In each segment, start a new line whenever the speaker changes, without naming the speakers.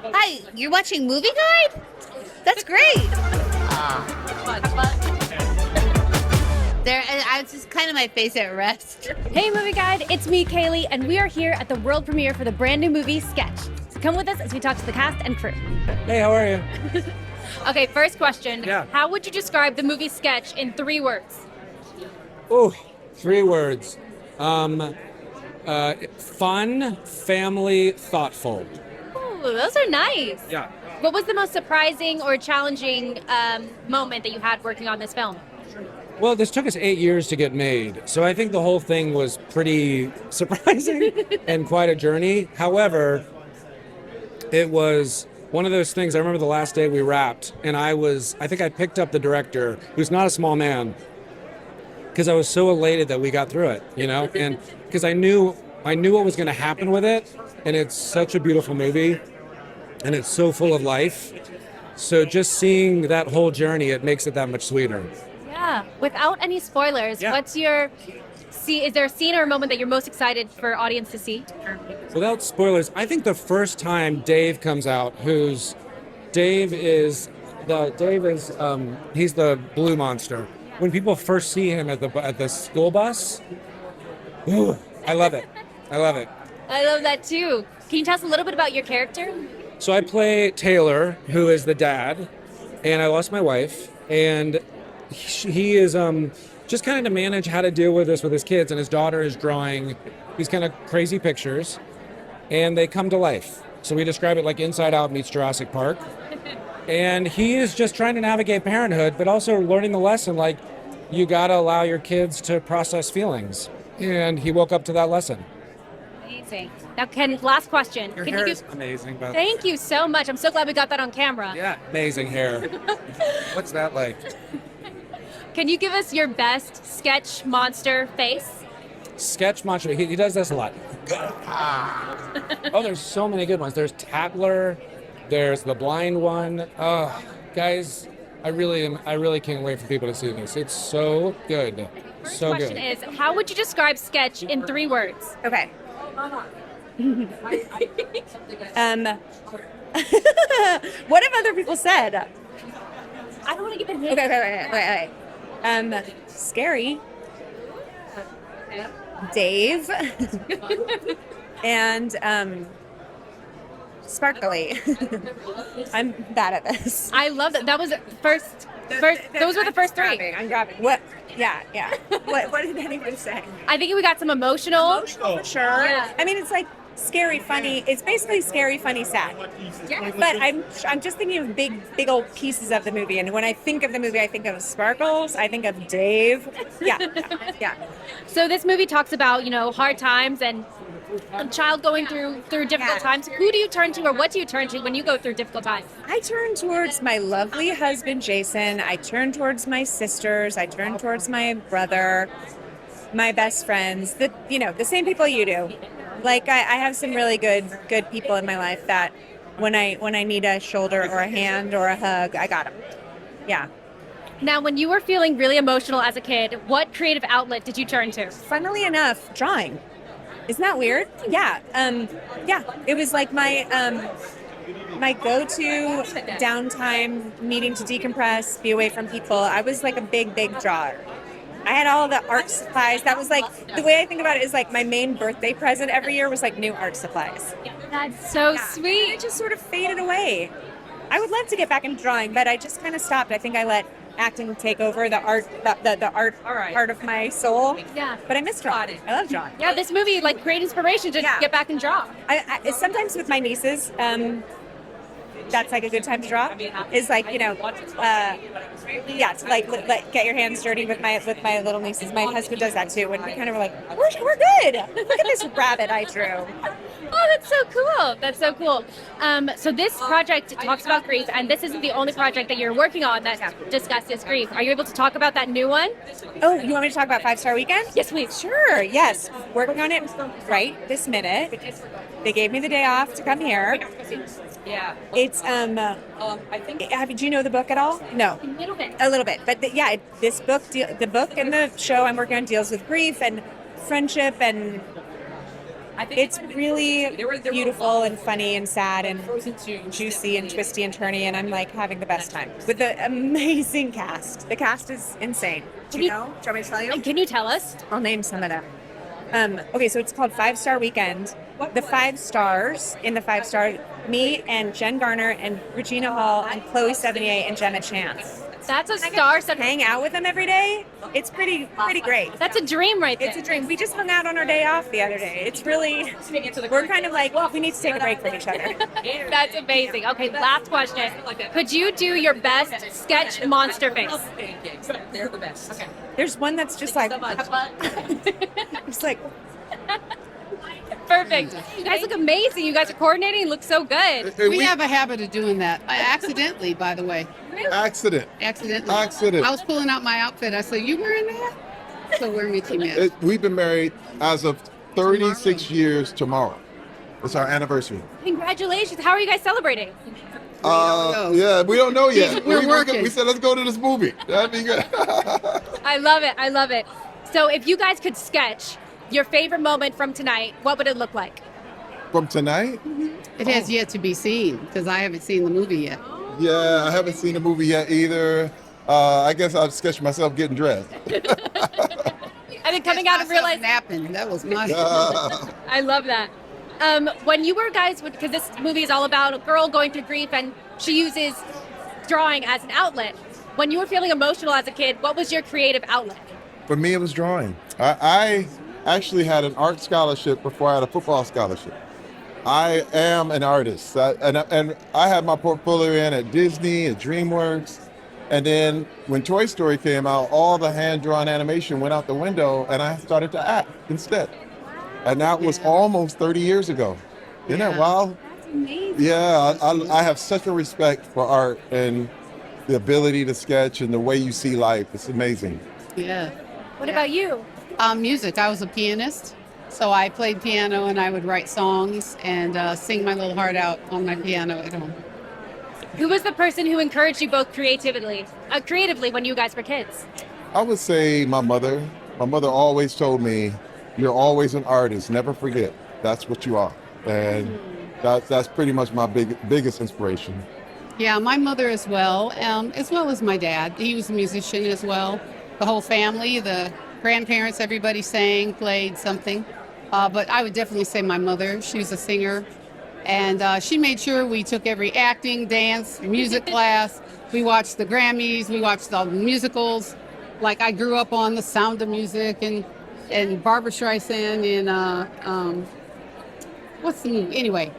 Hi, you're watching Movieguide? That's great. There, it's just kind of my face at rest.
Hey Movie Guide, it's me, Kaylee, and we are here at the world premiere for the brand new movie, Sketch. So come with us as we talk to the cast and crew.
Hey, how are you?
Okay, first question.
Yeah.
How would you describe the movie Sketch in 3 words?
Oh, 3 words. Fun, family, thoughtful.
Ooh, those are nice.
Yeah.
What was the most surprising or challenging moment that you had working on this film?
Well, this took us 8 years to get made, so I think the whole thing was pretty surprising and quite a journey. However, it was one of those things. I remember the last day we wrapped, and I think I picked up the director, who's not a small man, because I was so elated that we got through it, and because I knew what was going to happen with it, and it's such a beautiful movie, and it's so full of life. So just seeing that whole journey, it makes it that much sweeter.
Yeah. Without any spoilers,
Yeah.
is there a scene or a moment that you're most excited for audience to see?
Without spoilers, I think the first time Dave comes out, he's the blue monster. When people first see him at the school bus, ooh, I love it. I love it.
I love that too. Can you tell us a little bit about your character?
So I play Taylor, who is the dad, and I lost my wife, and he is just kind of to manage how to deal with this with his kids, and his daughter is drawing these kind of crazy pictures, and they come to life. So we describe it like Inside Out meets Jurassic Park. And he is just trying to navigate parenthood, but also learning the lesson, like, you gotta allow your kids to process feelings. And he woke up to that lesson.
Amazing. Now, last question.
Your
Can
hair
you
is amazing, by the way.
Thank you so much. I'm so glad we got that on camera.
Yeah, amazing hair. What's that like?
Can you give us your best sketch monster face?
Sketch monster. He does this a lot. Oh, there's so many good ones. There's Tattler. There's the blind one. Oh, guys, I really can't wait for people to see this. It's so good. So
Question
good.
is, how would you describe Sketch in 3 words?
Okay. What have other people said?
I don't want to give it a hint.
Okay. Scary. Dave. And sparkly. I'm bad at this.
I love that. That was first. Those were the first 3.
I'm grabbing. What? Yeah. What did anyone say?
I think we got some emotional.
For sure.
Yeah.
I mean, it's like scary, funny. It's basically scary, funny, sad.
Yes.
But I'm just thinking of big old pieces of the movie. And when I think of the movie, I think of Sparkles. I think of Dave. Yeah.
So this movie talks about, hard times and a child going through difficult times. Who do you turn to, or what do you turn to when you go through difficult times?
I turn towards my lovely husband, Jason. I turn towards my sisters. I turn towards my brother, my best friends, the same people you do. Like I have some really good people in my life that when I need a shoulder or a hand or a hug, I got them. Yeah.
Now, when you were feeling really emotional as a kid, what creative outlet did you turn to?
Funnily enough, drawing. Isn't that weird? Yeah. It was like my go-to downtime, needing to decompress, be away from people. I was like a big drawer. I had all the art supplies. That was like, the way I think about it is like my main birthday present every year was like new art supplies.
That's so sweet.
It just sort of faded away. I would love to get back into drawing, but I just kind of stopped. I think I let acting take over the art, the art part of my soul.
Yeah.
But I miss drawing. I love drawing.
Yeah, this movie, like, great inspiration to get back and draw.
I sometimes with my nieces, that's like a good time to draw. Is like, to like get your hands dirty with my little nieces. My husband does that too, and we kind of are like, we're good. Look at this rabbit I drew.
Oh, that's so cool. That's so cool. So this project talks about grief, and this isn't the only project that you're working on that discusses grief. Are you able to talk about that new one?
Oh, you want me to talk about 5 Star Weekend?
Yes, please.
Sure, yes. Working on it right this minute. They gave me the day off to come here.
Yeah.
It's do you know the book at all? No. A little bit. But this book, the book and the show I'm working on deals with grief and friendship and It's really beautiful and funny and sad and juicy and twisty and turny, and I'm like having the best time with the amazing cast. The cast is insane. Do you know? Do you want me to tell you?
Can you tell us?
I'll name some of them. Okay, so it's called 5-Star Weekend. The 5 stars in the 5-star, me and Jen Garner and Regina Hall and Chloe 78 and Gemma Chan.
That's a star.
Hang out with them every day. It's pretty great.
That's a dream right there.
It's a dream. We just hung out on our day off the other day. It's really, we're kind of like, well, we need to take a break from each other.
That's amazing. Okay, last question. Could you do your best sketch monster face?
They're the best. Okay.
There's one that's just like, it's like,
Perfect. You guys look amazing. You guys are coordinating. You look so good.
We have a habit of doing that. Accidentally, by the way.
Accidentally.
Accident. I was pulling out my outfit. I said, "You wearing that?" So we're Mickey Mouse.
We've been married as of 36 years tomorrow. It's our anniversary.
Congratulations. How are you guys celebrating?
Yeah, we don't know yet.
We're working.
We said, let's go to this movie. That'd be good.
I love it. I love it. So if you guys could sketch your favorite moment from tonight, what would it look like?
From tonight?
It has yet to be seen because I haven't seen the movie yet.
Yeah, I haven't seen the movie yet either. I guess I'll sketch myself getting dressed.
And then coming out and realize
napping. That was my.
I love that. When you were guys, because this movie is all about a girl going through grief and she uses drawing as an outlet. When you were feeling emotional as a kid, what was your creative outlet?
For me, it was drawing. I actually had an art scholarship before I had a football scholarship. I am an artist, and I had my portfolio in at Disney, at DreamWorks, and then when Toy Story came out, all the hand-drawn animation went out the window, and I started to act instead. And that was almost 30 years ago. Isn't that wild?
That's amazing.
Yeah, I have such a respect for art and the ability to sketch and the way you see life. It's amazing.
Yeah.
What about you?
Music. I was a pianist, so I played piano and I would write songs and sing my little heart out on my piano at home.
Who was the person who encouraged you both creatively when you guys were kids?
I would say my mother. My mother always told me, "You're always an artist. Never forget. That's what you are." And that's pretty much my biggest inspiration.
Yeah, my mother as well as my dad. He was a musician as well. The whole family, the grandparents, everybody sang, played something. But I would definitely say my mother. She was a singer. And she made sure we took every acting, dance, music class. We watched the Grammys. We watched all the musicals. Like I grew up on The Sound of Music and Barbra Streisand and what's the movie? Anyway,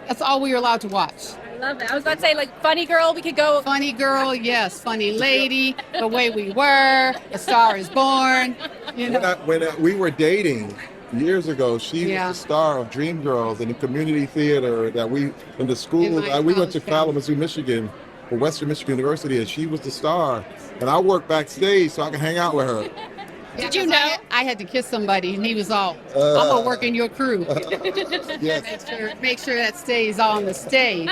that's all we were allowed to watch.
I love it. I was about to say, like, Funny Girl, we could go.
Funny Girl, yes. Funny Lady, The Way We Were, A Star Is Born. You know.
When we were dating years ago, she was the star of Dreamgirls in the community theater that we, in the school, we went to Kalamazoo, Michigan, for Western Michigan University, and she was the star. And I worked backstage so I could hang out with her.
Did you know?
I had to kiss somebody, and he was all, I'm going to work in your crew.
Yes.
Make sure that stays on the stage.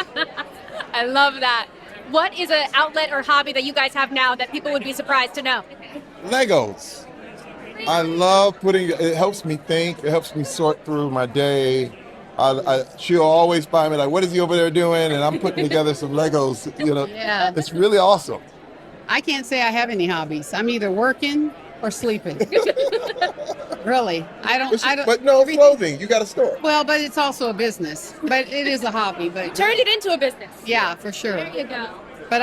I love that. What is an outlet or hobby that you guys have now that people would be surprised to know?
Legos. I love it helps me think, it helps me sort through my day. She'll always find me like, what is he over there doing? And I'm putting together some Legos,
Yeah.
It's really awesome.
I can't say I have any hobbies. I'm either working or sleeping. Really. I don't.
But no clothing, you got a store.
Well, but it's also a business. But it is a hobby. But
Turned it into a business.
yeah, for sure.
There you go.
But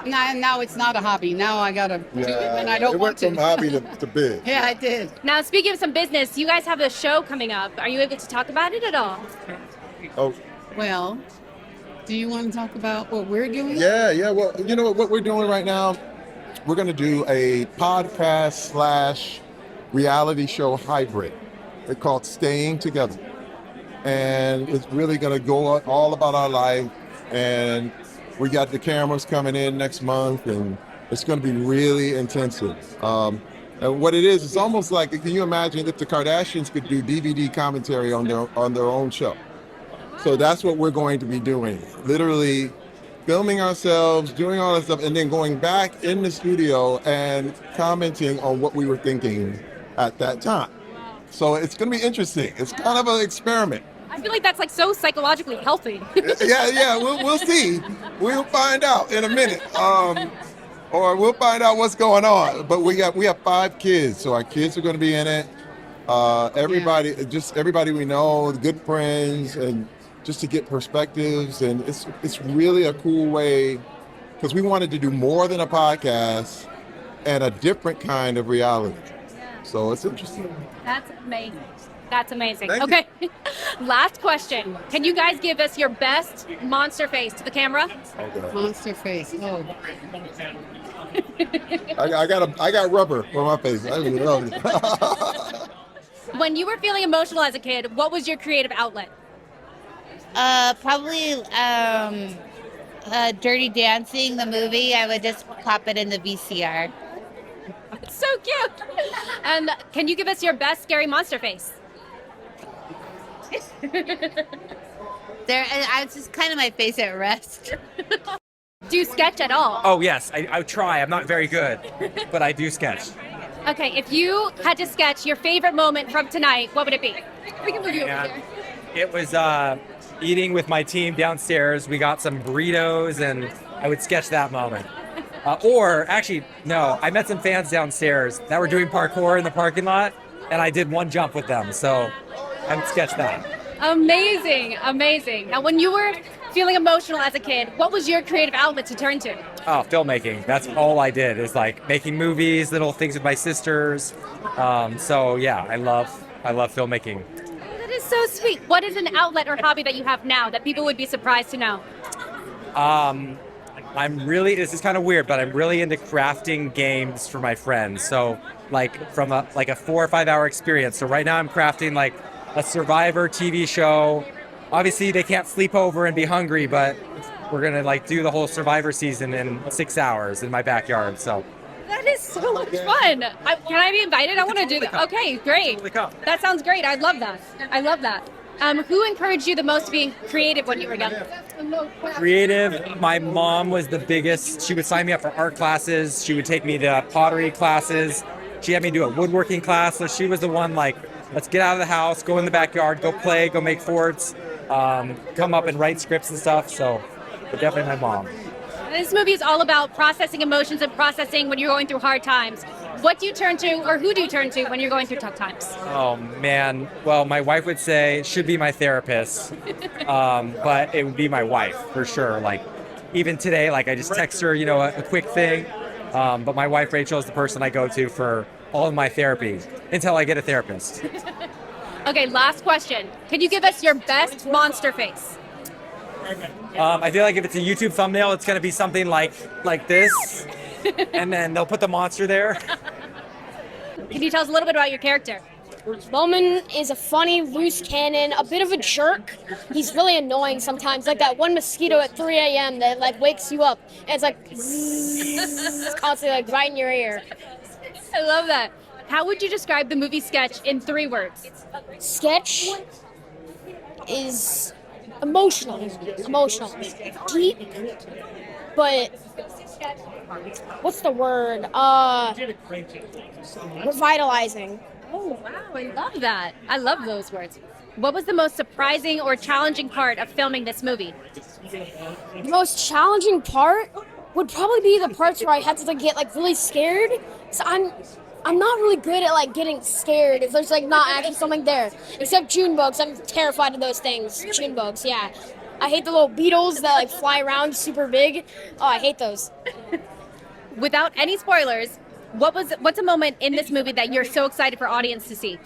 now it's not a hobby. Now I gotta do it when I don't
it
want
went from
to.
hobby to big.
Yeah, I did.
Now, speaking of some business, you guys have a show coming up. Are you able to talk about it at all?
Oh,
Well, do you want to talk about what we're doing?
yeah. Well, you know what we're doing right now? We're going to do a podcast / reality show hybrid. It's called Staying Together. And it's really going to go all about our life. And we got the cameras coming in next month, and it's going to be really intensive. And what it is, it's almost like, can you imagine if the Kardashians could do DVD commentary on their own show? So that's what we're going to be doing. Literally filming ourselves, doing all that stuff, and then going back in the studio and commenting on what we were thinking at that time. So it's going to be interesting. It's kind of an experiment.
I feel like that's like so psychologically healthy.
Yeah, we'll see. We'll find out in a minute. Or we'll find out what's going on. But we have 5 kids, so our kids are going to be in it. Everybody we know, good friends, and just to get perspectives. And it's really a cool way, because we wanted to do more than a podcast and a different kind of reality. So it's interesting.
That's amazing. That's amazing.
Thank
Okay. Last question. Can you guys give us your best monster face to the camera?
Okay.
Monster face. Oh,
I got rubber for my face. I don't know.
When you were feeling emotional as a kid, what was your creative outlet?
Probably Dirty Dancing, the movie. I would just pop it in the VCR.
So cute. And can you give us your best scary monster face?
It's just kind of my face at rest.
Do you sketch at all?
Oh, yes, I try. I'm not very good, but I do sketch.
Okay, if you had to sketch your favorite moment from tonight, what would it be? We can move you over
Yeah.
here.
It was eating with my team downstairs. We got some burritos, and I would sketch that moment. Or actually, no, I met some fans downstairs that were doing parkour in the parking lot, and I did one jump with them. So I would sketch that.
Amazing, amazing. Now, when you were feeling emotional as a kid, what was your creative outlet to turn to?
Oh, filmmaking. That's all I did, is like making movies, little things with my sisters. So yeah, I love filmmaking.
That is so sweet. What is an outlet or hobby that you have now that people would be surprised to know?
This is kind of weird, but I'm really into crafting games for my friends. So like from a 4 or 5 hour experience. So right now I'm crafting like a Survivor TV show. Obviously they can't sleep over and be hungry, but we're gonna like do the whole Survivor season in 6 hours in my backyard. So
That is so much fun. Can I be invited? I want to do that. Okay, great.
Totally come.
That sounds great. I love that. I love that. Who encouraged you the most to being creative when you were young?
creative. My mom was the biggest. She would sign me up for art classes. She would take me to pottery classes. She had me do a woodworking class. So she was the one like, let's get out of the house, go in the backyard, go play, go make forts, come up and write scripts and stuff. So definitely my mom.
This movie is all about processing emotions and processing when you're going through hard times. What do you turn to, or who do you turn to when you're going through tough times?
Oh man, well my wife would say should be my therapist, but it would be my wife for sure. Like even today, like I just text her, a quick thing. But my wife Rachel is the person I go to for all of my therapy until I get a therapist.
Okay, last question. Can you give us your best monster face?
I feel like if it's a YouTube thumbnail, it's gonna be something like this, and then they'll put the monster there.
Can you tell us a little bit about your character?
Bowman is a funny, loose cannon, a bit of a jerk. He's really annoying sometimes, like that one mosquito at 3 a.m. that like wakes you up, and it's like zzz, constantly like right in your ear.
I love that. How would you describe the movie Sketch in 3 words?
Sketch is emotional, deep, but what's the word? Revitalizing.
Oh, wow, I love that. I love those words. What was the most surprising or challenging part of filming this movie?
The most challenging part would probably be the parts where I had to like get like really scared. So I'm not really good at like getting scared if there's like not actually something there. Except June bugs, I'm terrified of those things. June bugs, yeah. I hate the little beetles that like fly around super big. Oh, I hate those.
Without any spoilers, what's a moment in this movie that you're so excited for audience to see?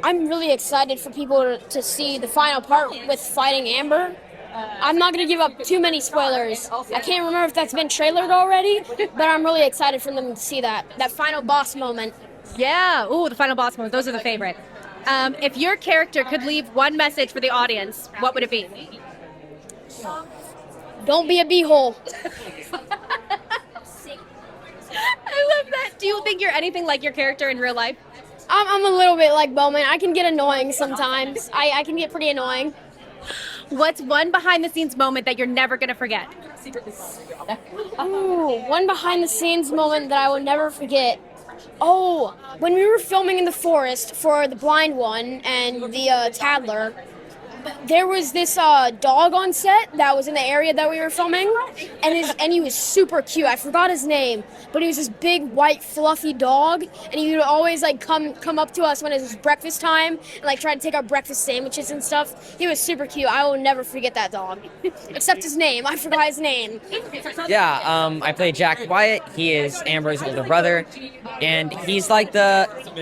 I'm really excited for people to see the final part with fighting Amber. I'm not going to give up too many spoilers. I can't remember if that's been trailered already, but I'm really excited for them to see that final boss moment.
Yeah, ooh, the final boss moment. Those are the favorite. If your character could leave one message for the audience, what would it be?
Don't be a beehole.
I love that. Do you think you're anything like your character in real life?
I'm a little bit like Bowman. I can get annoying sometimes. I can get pretty annoying.
What's one behind-the-scenes moment that you're never going to forget?
Ooh, one behind the scenes moment that I will never forget. Oh, when we were filming in the forest for the blind one and the toddler, there was this dog on set that was in the area that we were filming, and he was super cute. I forgot his name, but he was this big white fluffy dog, and he would always like come up to us when it was breakfast time and like try to take our breakfast sandwiches and stuff. He was super cute. I will never forget that dog, except his name. I forgot his name.
Yeah, I play Jack Wyatt. He is Amber's older brother, and he's like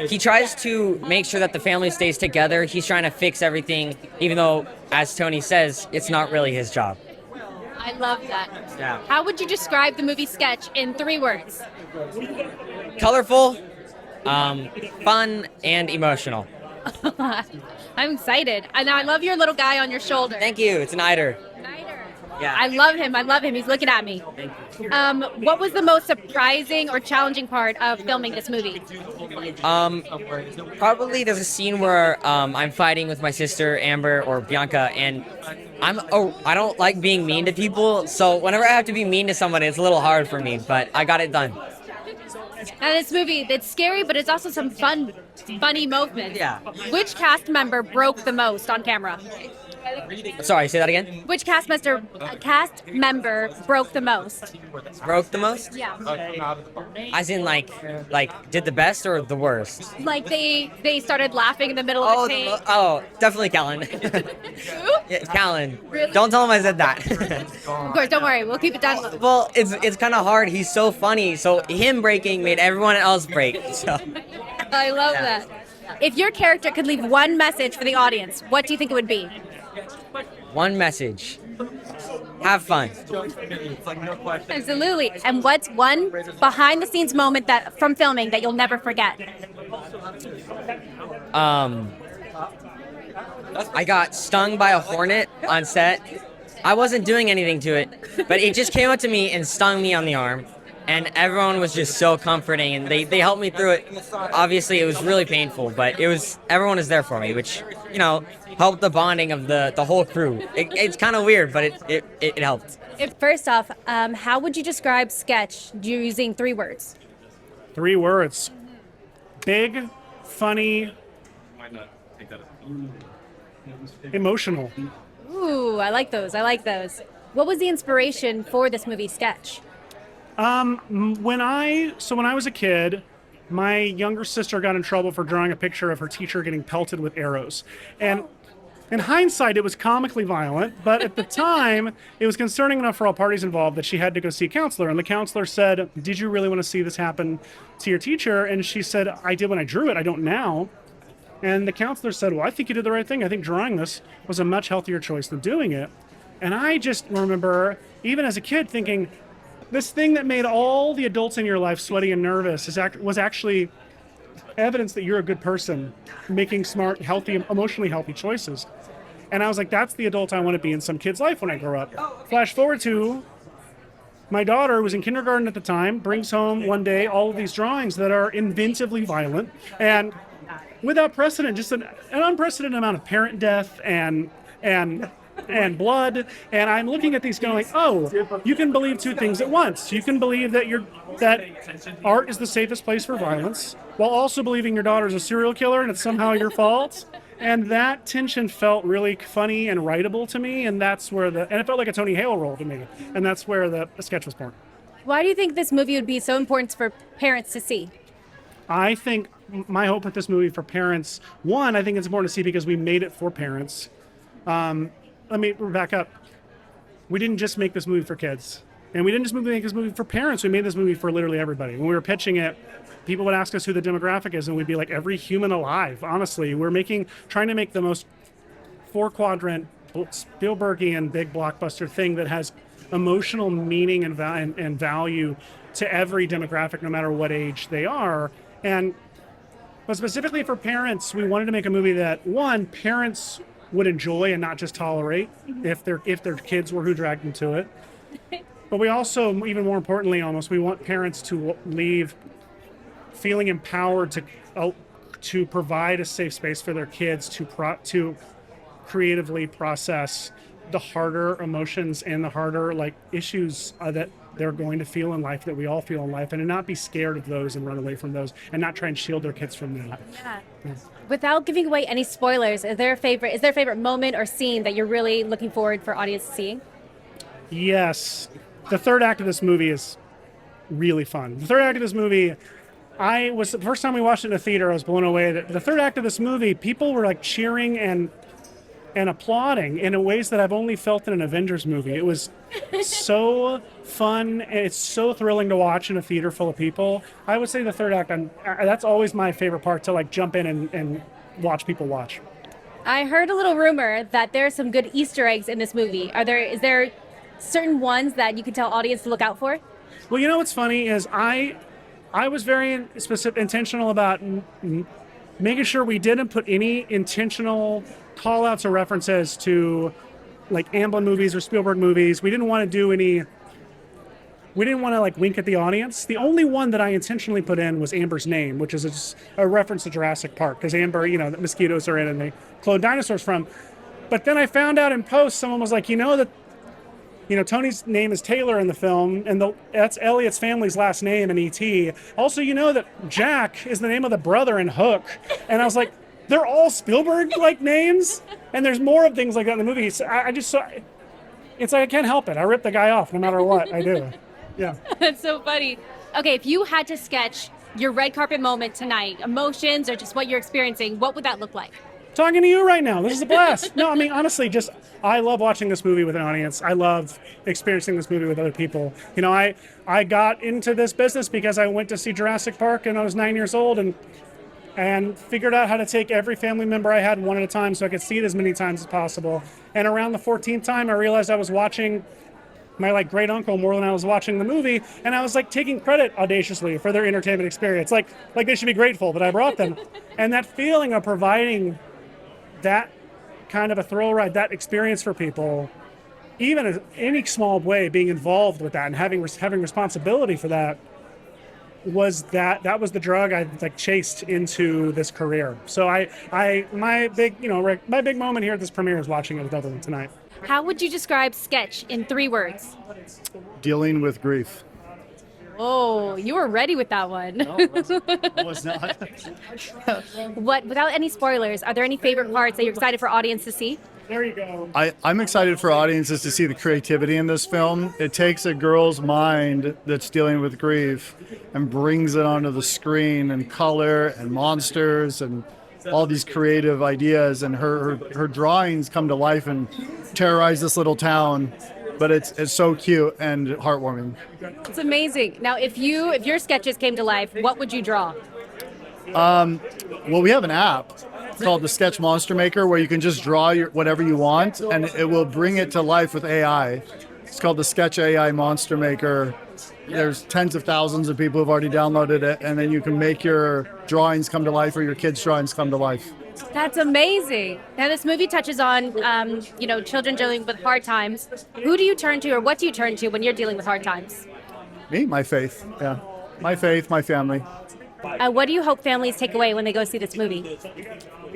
he tries to make sure that the family stays together. He's trying to fix everything, even though, as Tony says, it's not really his job.
I love that.
Yeah.
How would you describe the movie Sketch in 3 words?
Colorful, fun, and emotional.
I'm excited. And I love your little guy on your shoulder.
Thank you. It's an Eider. Yeah.
I love him. I love him. He's looking at me. What was the most surprising or challenging part of filming this movie?
Probably there's a scene where I'm fighting with my sister Amber or Bianca, and I don't like being mean to people, so whenever I have to be mean to someone, it's a little hard for me, but I got it done.
Now this movie, it's scary, but it's also some funny moments.
Yeah.
Which cast member broke the most on camera?
Sorry, say that again.
Which cast member broke the most?
Broke the most?
Yeah.
As in like did the best or the worst?
Like they started laughing in the middle of the take.
Definitely Kalon.
Who?
Yeah, Kalon.
Really?
Don't tell him I said that.
Of course, don't worry. We'll keep it down.
Well, it's kind of hard. He's so funny. So him breaking made everyone else break. So.
I love that. If your character could leave one message for the audience, what do you think it would be?
One message. Have fun.
Absolutely. And what's one behind the scenes moment from filming that you'll never forget?
I got stung by a hornet on set. I wasn't doing anything to it, but it just came up to me and stung me on the arm. And everyone was just so comforting, and they helped me through it. Obviously, it was really painful, but everyone was there for me, which, helped the bonding of the whole crew. It's kind of weird, but it helped.
First off, how would you describe Sketch using 3 words?
3 words. Big, funny, emotional.
Ooh, I like those. What was the inspiration for this movie Sketch?
When I was a kid, my younger sister got in trouble for drawing a picture of her teacher getting pelted with arrows. And in hindsight, it was comically violent, but at the time, it was concerning enough for all parties involved that she had to go see a counselor. And the counselor said, "Did you really want to see this happen to your teacher?" And she said, "I did when I drew it. I don't now." And the counselor said, "Well, I think you did the right thing. I think drawing this was a much healthier choice than doing it." And I just remember, even as a kid, thinking, this thing that made all the adults in your life sweaty and nervous was actually evidence that you're a good person, making smart, healthy, emotionally healthy choices. And I was like, that's the adult I want to be in some kid's life when I grow up. Flash forward to my daughter, who was in kindergarten at the time, brings home one day all of these drawings that are inventively violent and without precedent, just an unprecedented amount of parent death and blood. And I'm looking at these going, oh, you can believe 2 things at once. You can believe that art is the safest place for violence, while also believing your daughter's a serial killer and it's somehow your fault. And that tension felt really funny and writable to me, and that's where and it felt like a Tony Hale role to me, and that's where the sketch was born.
Why do you think this movie would be so important for parents to see?
I think my hope with this movie for parents, one, I think it's important to see because we made it for parents. Let me back up. We didn't just make this movie for kids. And we didn't just make this movie for parents. We made this movie for literally everybody. When we were pitching it, people would ask us who the demographic is, and we'd be like, every human alive. Honestly, we're trying to make the most 4-quadrant Spielbergian big blockbuster thing that has emotional meaning and value to every demographic, no matter what age they are. But specifically for parents, we wanted to make a movie that, one, parents would enjoy and not just tolerate if their kids were who dragged them to it. But we also, even more importantly almost, we want parents to leave feeling empowered to provide a safe space for their kids to creatively process the harder emotions and the harder like issues that they're going to feel in life, that we all feel in life, and to not be scared of those and run away from those and not try and shield their kids from that.
Yeah. Without giving away any spoilers, is there a favorite moment or scene that you're really looking forward for audience to see?
Yes. The third act of this movie is really fun. The third act of this movie, the first time we watched it in a theater, I was blown away. The third act of this movie, people were like cheering and applauding in ways that I've only felt in an Avengers movie. It was so fun, and it's so thrilling to watch in a theater full of people. I would say the third act, that's always my favorite part, to like jump in and watch people watch.
I heard a little rumor that there's some good Easter eggs in this movie. Is there certain ones that you could tell audience to look out for?
Well, you know what's funny is I was very intentional about making sure we didn't put any intentional call-outs or references to like Amblin movies or Spielberg movies. We didn't want to like wink at the audience. The only one that I intentionally put in was Amber's name, which is a reference to Jurassic Park, because Amber, the mosquitoes are in and they clone dinosaurs from. But then I found out in post, someone was like, Tony's name is Taylor in the film, and that's Elliot's family's last name in E.T. Also, that Jack is the name of the brother in Hook. And I was like, they're all Spielberg-like names, and there's more of things like that in the movie. So it's like I can't help it. I rip the guy off no matter what I do. Yeah.
That's so funny. Okay, if you had to sketch your red carpet moment tonight, emotions or just what you're experiencing, what would that look like?
Talking to you right now. This is a blast. No, I mean, honestly, I love watching this movie with an audience. I love experiencing this movie with other people. I got into this business because I went to see Jurassic Park and I was 9 years old and figured out how to take every family member I had one at a time so I could see it as many times as possible. And around the 14th time, I realized I was watching my great uncle more than I was watching the movie, and I was taking credit audaciously for their entertainment experience. Like they should be grateful that I brought them. And that feeling of providing that kind of a thrill ride, that experience for people, even in any small way, being involved with that and having responsibility for that was the drug I chased into this career. So my big moment here at this premiere is watching it with everyone tonight.
How would you describe sketch in 3 words?
Dealing with grief.
Oh, you were ready with that one.
No, I was not.
Without any spoilers, are there any favorite parts that you're excited for audience to see?
There you go.
I'm excited for audiences to see the creativity in this film. It takes a girl's mind that's dealing with grief and brings it onto the screen, and color and monsters and all these creative ideas, and her drawings come to life and terrorize this little town. But it's so cute and heartwarming.
It's amazing. Now, if your sketches came to life, what would you draw?
Well, we have an app called the Sketch Monster Maker where you can just draw whatever you want, and it will bring it to life with AI. It's called the Sketch AI Monster Maker. There's tens of thousands of people who've already downloaded it, and then you can make your drawings come to life or your kids' drawings come to life.
That's amazing. Now, this movie touches on, children dealing with hard times. Who do you turn to, or what do you turn to when you're dealing with hard times?
Me, my faith. Yeah, my faith, my family.
What do you hope families take away when they go see this movie?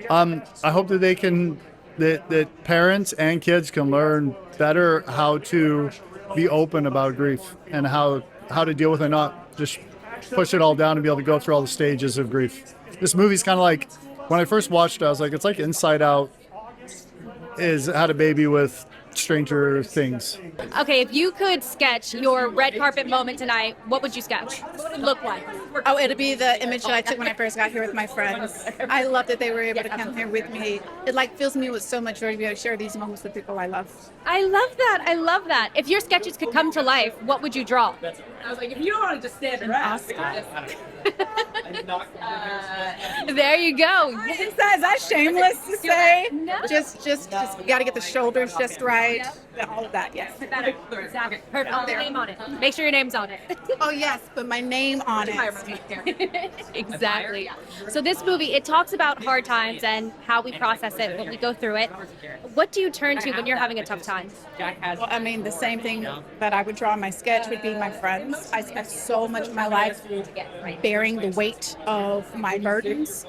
I hope that that parents and kids can learn better how to be open about grief and how to deal with it, not just push it all down and be able to go through all the stages of grief. This movie's kind of like, when I first watched it, I was like, it's like Inside Out is Had a Baby with Stranger Things.
Okay, if you could sketch your red carpet moment tonight, what would you sketch? What would it look like?
Oh, it'd be the image that I took when I first got here with my friends. I love that they were able to come here with me. It fills me with so much joy to be able to share these moments with people I love.
I love that. I love that. If your sketches could come to life, what would you draw?
I was like, if you don't want to just stand around.
There you go.
Is that shameless to say?
No.
Just got to get the shoulders just right. All of that, yes.
Perfect. Put your name on it. Make sure your name's on it.
Oh, yes, put my name on it.
Exactly. So this movie, it talks about hard times and how we process it when we go through it. What do you turn to when you're having a tough time?
Well, I mean, the same thing that I would draw in my sketch would be my friends. I spent so much of my life bearing the weight of my burdens,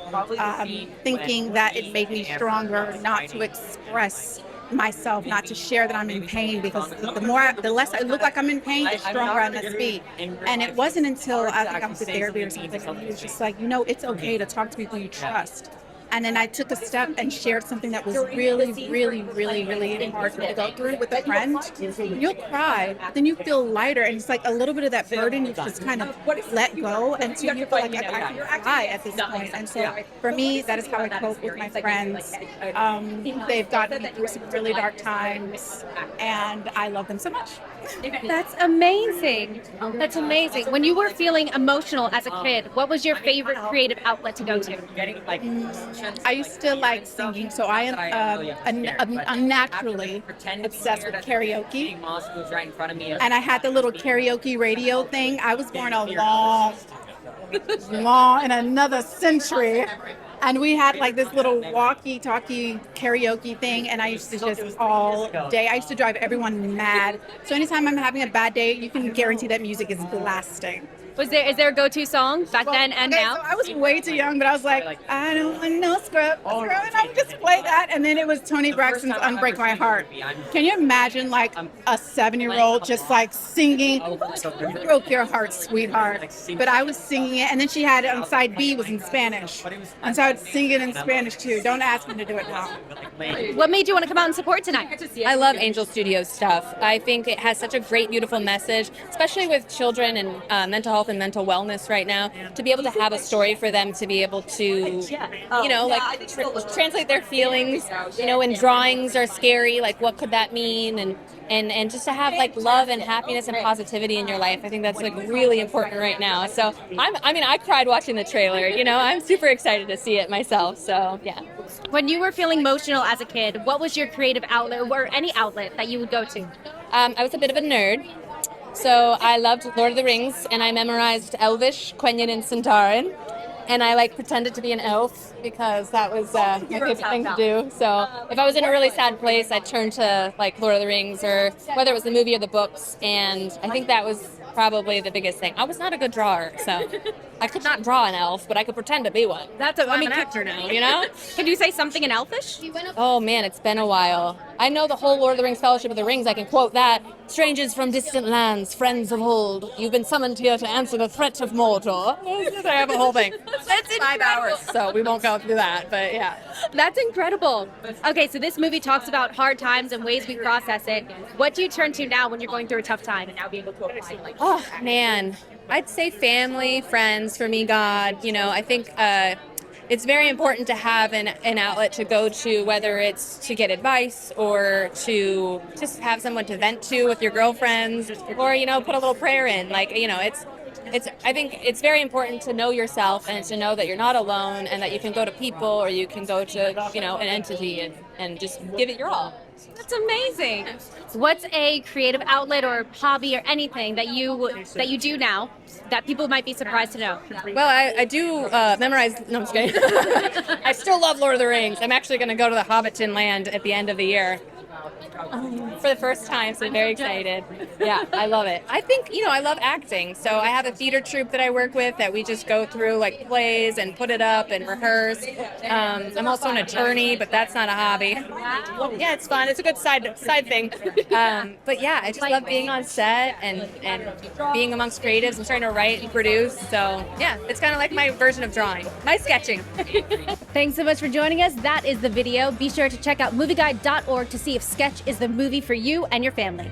thinking that it made me stronger not to express myself not to share that I'm in pain, because the less I look like I'm in pain, the stronger I must be. And it wasn't until I think I was in therapy or something, it was just like, it's okay to talk to people you trust. And then I took a step and shared something that was really, really, really, really hard for me to go through with a friend. You'll cry, then you feel lighter, and it's like a little bit of that burden you just kind of let go, and so you feel like I can cry at this point. And so for me, that is how I cope with my friends. They've gotten me through some really dark times, and I love them so much.
That's amazing. That's amazing. When you were feeling emotional as a kid, what was your favorite creative outlet to go to?
I used to like singing, so I am unnaturally obsessed with karaoke. And I had the little karaoke radio thing. I was born a long in another century. And we had like this little walkie-talkie karaoke thing, and I used to just all day. I used to drive everyone mad. So anytime I'm having a bad day, you can guarantee that music is blasting.
Is there a go-to song back then and now?
So I was way too young, but I was like, I don't want no scrub, and I would just play that. And then it was Toni Braxton's "Unbreak My Heart." Can you imagine like a 7-year-old just like singing "Broke Your Heart, Sweetheart"? But I was singing it, and then she had it on side B was in Spanish, and so I would sing it in Spanish too. Don't ask me to do it now.
What made you want to come out and support tonight?
I love Angel Studios stuff. I think it has such a great, beautiful message, especially with children and mental health and mental wellness right now, to be able to have a story for them to be able to, translate their feelings, when drawings are scary, like what could that mean? And just to have like love and happiness and positivity in your life. I think that's like really important right now. So I cried watching the trailer, I'm super excited to see it myself. So yeah.
When you were feeling emotional as a kid, what was your creative outlet or any outlet that you would go to?
I was a bit of a nerd. So I loved Lord of the Rings, and I memorized Elvish, Quenya, and Centauran. And I pretended to be an elf because that was my favorite thing to do. So if I was in a really sad place, I'd turn to Lord of the Rings, or whether it was the movie or the books. And I think that was probably the biggest thing. I was not a good drawer, so I could not draw an elf, but I could pretend to be one.
I'm an actor now, Can you say something in Elfish?
Oh man, it's been a while. I know the whole Lord of the Rings, Fellowship of the Rings. I can quote that. Strangers from distant lands, friends of old, you've been summoned here to answer the threat of Mordor. I have a whole thing.
That's 5 hours,
so we won't go through that, but yeah.
That's incredible. Okay, so this movie talks about hard times and ways we process it. What do you turn to now when you're going through a tough time and now be able to apply?
Oh man, I'd say family, friends, for me, God. I think it's very important to have an outlet to go to, whether it's to get advice or to just have someone to vent to with your girlfriends, or put a little prayer in. I think it's very important to know yourself and to know that you're not alone, and that you can go to people, or you can go to an entity and just give it your all.
That's amazing. What's a creative outlet or hobby or anything that you do now that people might be surprised to know?
Well, I do memorize. No, I'm just kidding. I still love Lord of the Rings. I'm actually going to go to the Hobbiton land at the end of the year for the first time, so I'm very excited. Yeah, I love it. I think, I love acting. So I have a theater troupe that I work with that we just go through plays and put it up and rehearse. I'm also an attorney, but that's not a hobby. Yeah, it's fun. It's a good side thing. But yeah, I just love being on set and being amongst creatives and trying to write and produce. So yeah, it's kind of like my version of drawing, my sketching.
Thanks so much for joining us. That is the video. Be sure to check out movieguide.org to see if Sketch is the movie for you and your family.